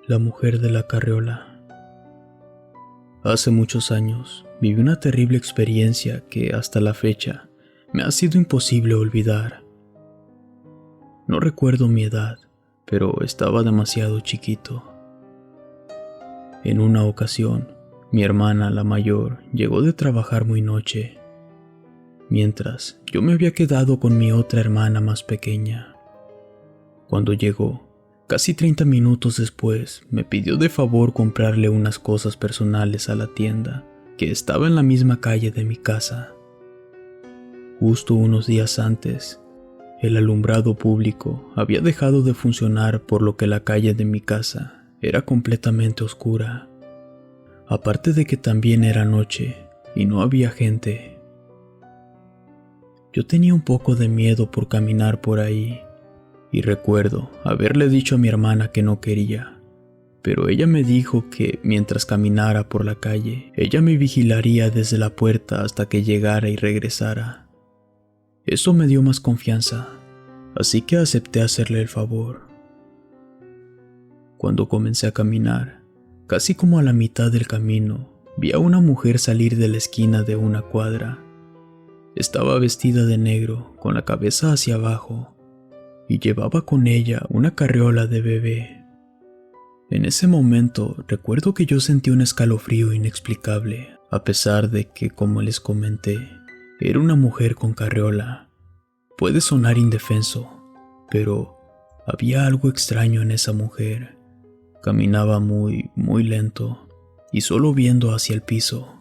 La mujer de la carriola. Hace muchos años viví una terrible experiencia que hasta la fecha me ha sido imposible olvidar. No recuerdo mi edad, pero estaba demasiado chiquito. En una ocasión, mi hermana, la mayor, llegó de trabajar muy noche, mientras yo me había quedado con mi otra hermana más pequeña. Cuando llegó, casi 30 minutos después, me pidió de favor comprarle unas cosas personales a la tienda, que estaba en la misma calle de mi casa. Justo unos días antes, el alumbrado público había dejado de funcionar, por lo que la calle de mi casa era completamente oscura. Aparte de que también era noche y no había gente. Yo tenía un poco de miedo por caminar por ahí, y recuerdo haberle dicho a mi hermana que no quería, pero ella me dijo que mientras caminara por la calle, ella me vigilaría desde la puerta hasta que llegara y regresara. Eso me dio más confianza, así que acepté hacerle el favor. Cuando comencé a caminar, casi como a la mitad del camino, vi a una mujer salir de la esquina de una cuadra. Estaba vestida de negro, con la cabeza hacia abajo, y llevaba con ella una carriola de bebé. En ese momento recuerdo que yo sentí un escalofrío inexplicable, a pesar de que, como les comenté, era una mujer con carriola. Puede sonar indefenso, pero había algo extraño en esa mujer. Caminaba muy lento y solo viendo hacia el piso.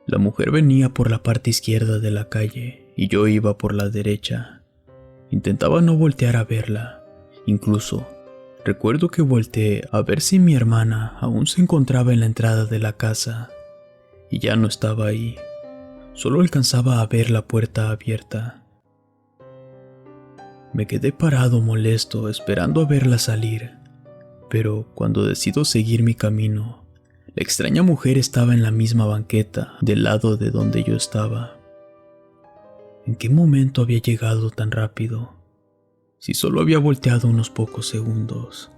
La mujer venía por la parte izquierda de la calle y yo iba por la derecha. Intentaba no voltear a verla. Incluso, recuerdo que volteé a ver si mi hermana aún se encontraba en la entrada de la casa, y ya no estaba ahí. Solo alcanzaba a ver la puerta abierta. Me quedé parado molesto esperando a verla salir, pero cuando decido seguir mi camino, la extraña mujer estaba en la misma banqueta del lado de donde yo estaba. ¿En qué momento había llegado tan rápido? Si solo había volteado unos pocos segundos.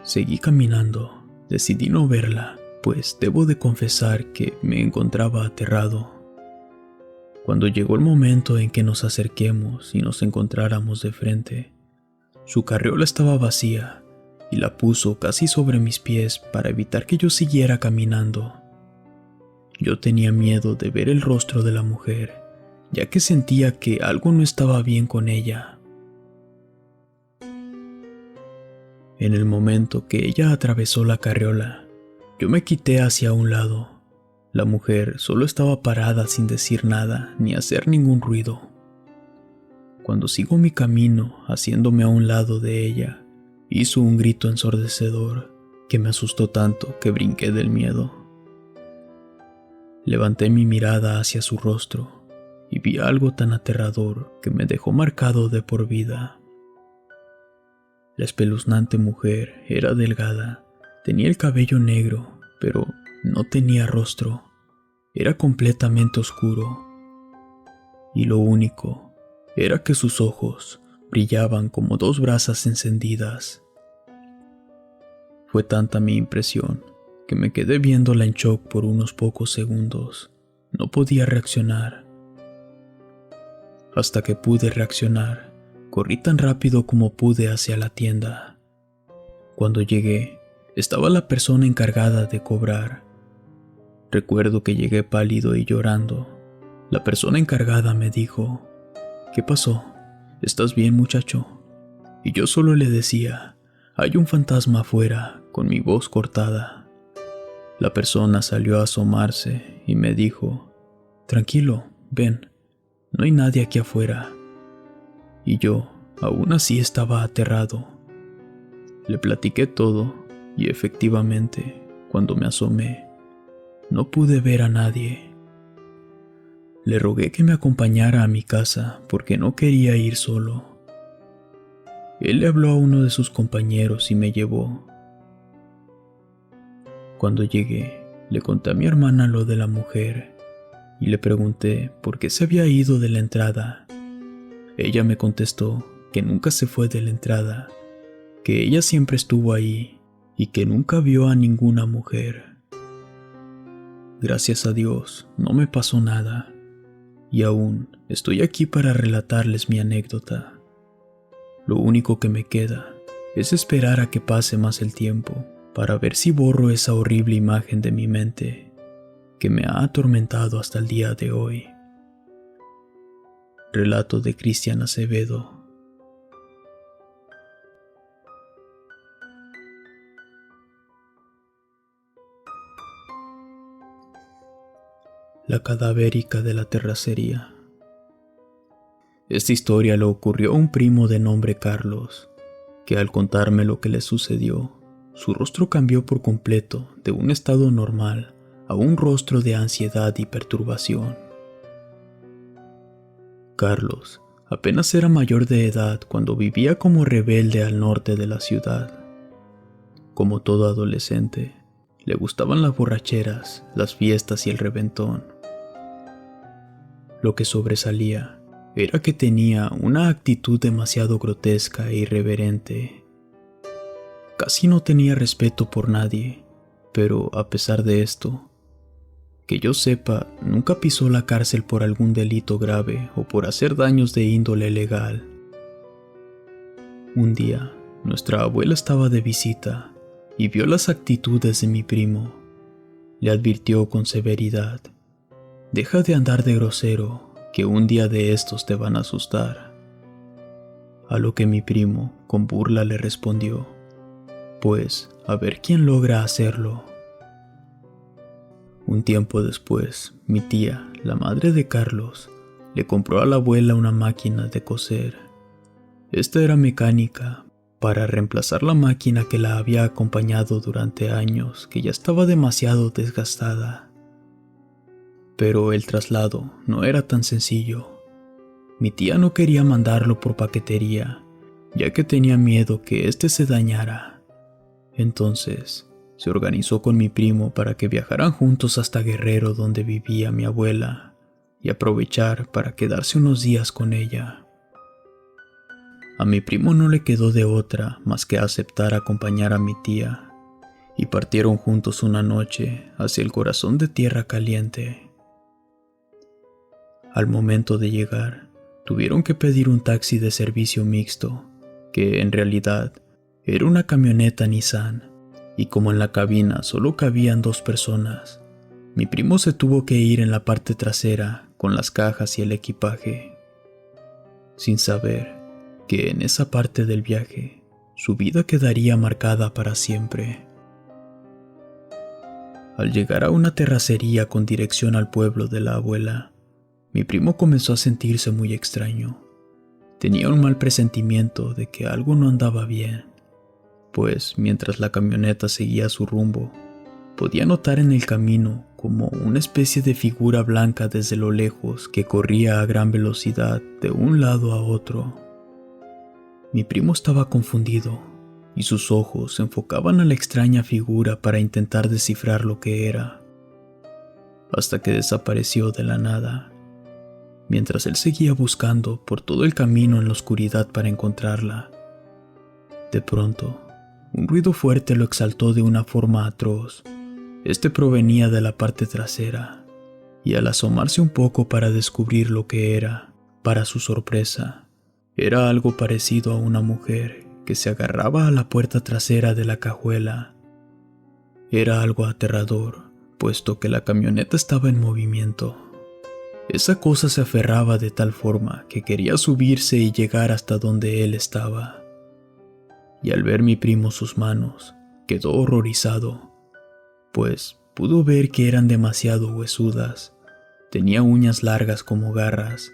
Seguí caminando. Decidí no verla, pues debo de confesar que me encontraba aterrado. Cuando llegó el momento en que nos acerquemos y nos encontráramos de frente, su carriola estaba vacía y la puso casi sobre mis pies para evitar que yo siguiera caminando. Yo tenía miedo de ver el rostro de la mujer, ya que sentía que algo no estaba bien con ella. En el momento que ella atravesó la carriola, yo me quité hacia un lado. La mujer solo estaba parada sin decir nada ni hacer ningún ruido. Cuando sigo mi camino, haciéndome a un lado de ella, hizo un grito ensordecedor que me asustó tanto que brinqué del miedo. Levanté mi mirada hacia su rostro y vi algo tan aterrador que me dejó marcado de por vida. La espeluznante mujer era delgada, tenía el cabello negro, pero no tenía rostro. Era completamente oscuro. Y lo único era que sus ojos brillaban como dos brasas encendidas. Fue tanta mi impresión que me quedé viéndola en shock por unos pocos segundos. No podía reaccionar. Hasta que pude reaccionar, corrí tan rápido como pude hacia la tienda. Cuando llegué, estaba la persona encargada de cobrar. Recuerdo que llegué pálido y llorando. La persona encargada me dijo: ¿qué pasó? ¿Estás bien, muchacho? Y yo solo le decía: hay un fantasma afuera, con mi voz cortada. La persona salió a asomarse y me dijo: tranquilo, ven. No hay nadie aquí afuera. Y yo, aún así, estaba aterrado. Le platiqué todo, y efectivamente, cuando me asomé, no pude ver a nadie. Le rogué que me acompañara a mi casa porque no quería ir solo. Él le habló a uno de sus compañeros y me llevó. Cuando llegué, le conté a mi hermana lo de la mujer y le pregunté por qué se había ido de la entrada. Ella me contestó que nunca se fue de la entrada, que ella siempre estuvo ahí y que nunca vio a ninguna mujer. Gracias a Dios, no me pasó nada, y aún estoy aquí para relatarles mi anécdota. Lo único que me queda es esperar a que pase más el tiempo para ver si borro esa horrible imagen de mi mente que me ha atormentado hasta el día de hoy. Relato de Cristian Acevedo. La cadavérica de la terracería. Esta historia le ocurrió a un primo de nombre Carlos, que al contarme lo que le sucedió, su rostro cambió por completo de un estado normal a un rostro de ansiedad y perturbación. Carlos apenas era mayor de edad cuando vivía como rebelde al norte de la ciudad. Como todo adolescente, le gustaban las borracheras, las fiestas y el reventón. Lo que sobresalía era que tenía una actitud demasiado grotesca e irreverente. Casi no tenía respeto por nadie, pero a pesar de esto, que yo sepa, nunca pisó la cárcel por algún delito grave o por hacer daños de índole legal. Un día, nuestra abuela estaba de visita y vio las actitudes de mi primo. Le advirtió con severidad: «Deja de andar de grosero, que un día de estos te van a asustar». A lo que mi primo, con burla, le respondió: «Pues, a ver quién logra hacerlo». Un tiempo después, mi tía, la madre de Carlos, le compró a la abuela una máquina de coser. Esta era mecánica, para reemplazar la máquina que la había acompañado durante años, que ya estaba demasiado desgastada. Pero el traslado no era tan sencillo. Mi tía no quería mandarlo por paquetería, ya que tenía miedo que éste se dañara. Entonces, se organizó con mi primo para que viajaran juntos hasta Guerrero, donde vivía mi abuela, y aprovechar para quedarse unos días con ella. A mi primo no le quedó de otra más que aceptar acompañar a mi tía, y partieron juntos una noche hacia el corazón de Tierra Caliente. Al momento de llegar, tuvieron que pedir un taxi de servicio mixto, que en realidad era una camioneta Nissan, y como en la cabina solo cabían 2 personas, mi primo se tuvo que ir en la parte trasera con las cajas y el equipaje, sin saber que en esa parte del viaje su vida quedaría marcada para siempre. Al llegar a una terracería con dirección al pueblo de la abuela, mi primo comenzó a sentirse muy extraño. Tenía un mal presentimiento de que algo no andaba bien, pues mientras la camioneta seguía su rumbo, podía notar en el camino como una especie de figura blanca desde lo lejos que corría a gran velocidad de un lado a otro. Mi primo estaba confundido y sus ojos se enfocaban a la extraña figura para intentar descifrar lo que era, hasta que desapareció de la nada, mientras él seguía buscando por todo el camino en la oscuridad para encontrarla. De pronto, un ruido fuerte lo exaltó de una forma atroz. Este provenía de la parte trasera, y al asomarse un poco para descubrir lo que era, para su sorpresa, era algo parecido a una mujer que se agarraba a la puerta trasera de la cajuela. Era algo aterrador, puesto que la camioneta estaba en movimiento. Esa cosa se aferraba de tal forma que quería subirse y llegar hasta donde él estaba. Y al ver mi primo sus manos, quedó horrorizado, pues pudo ver que eran demasiado huesudas. Tenía uñas largas como garras,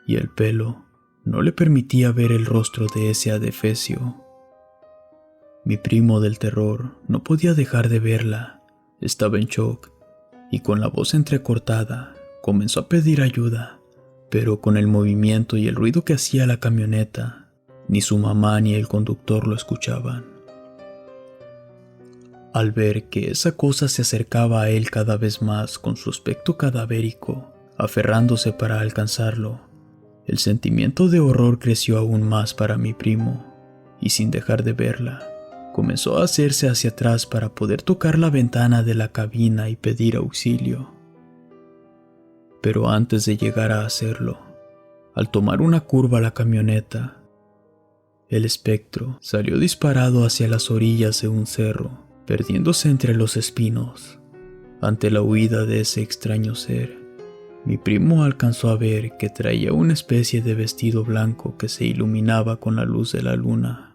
y el pelo no le permitía ver el rostro de ese adefesio. Mi primo del terror no podía dejar de verla. Estaba en shock, y con la voz entrecortada, comenzó a pedir ayuda, pero con el movimiento y el ruido que hacía la camioneta, ni su mamá ni el conductor lo escuchaban. Al ver que esa cosa se acercaba a él cada vez más con su aspecto cadavérico, aferrándose para alcanzarlo, el sentimiento de horror creció aún más para mi primo, y sin dejar de verla, comenzó a hacerse hacia atrás para poder tocar la ventana de la cabina y pedir auxilio. Pero antes de llegar a hacerlo, al tomar una curva la camioneta, el espectro salió disparado hacia las orillas de un cerro, perdiéndose entre los espinos. Ante la huida de ese extraño ser, mi primo alcanzó a ver que traía una especie de vestido blanco que se iluminaba con la luz de la luna.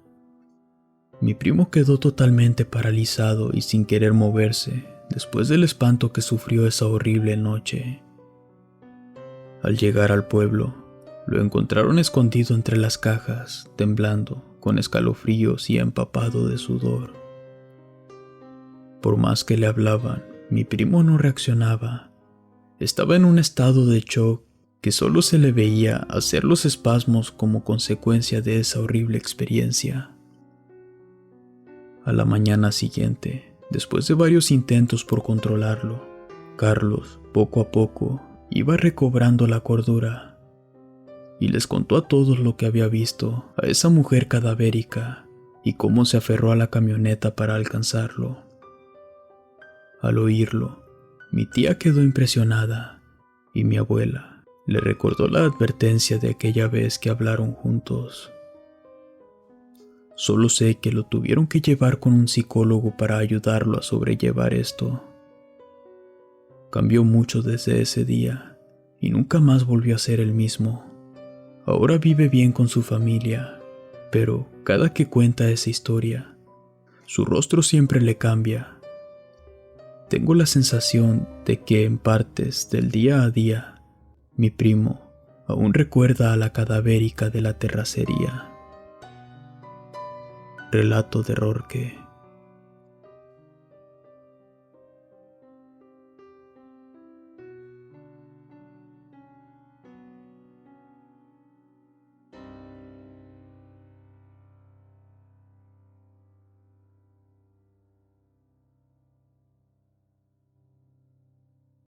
Mi primo quedó totalmente paralizado y sin querer moverse después del espanto que sufrió esa horrible noche. Al llegar al pueblo, lo encontraron escondido entre las cajas, temblando, con escalofríos y empapado de sudor. Por más que le hablaban, mi primo no reaccionaba. Estaba en un estado de shock que solo se le veía hacer los espasmos como consecuencia de esa horrible experiencia. A la mañana siguiente, después de varios intentos por controlarlo, Carlos, poco a poco, iba recobrando la cordura y les contó a todos lo que había visto a esa mujer cadavérica y cómo se aferró a la camioneta para alcanzarlo. Al oírlo, mi tía quedó impresionada y mi abuela le recordó la advertencia de aquella vez que hablaron juntos. Solo sé que lo tuvieron que llevar con un psicólogo para ayudarlo a sobrellevar esto. Cambió mucho desde ese día y nunca más volvió a ser el mismo. Ahora vive bien con su familia, pero cada que cuenta esa historia, su rostro siempre le cambia. Tengo la sensación de que en partes del día a día, mi primo aún recuerda a la cadavérica de la terracería. Relato de Rorke.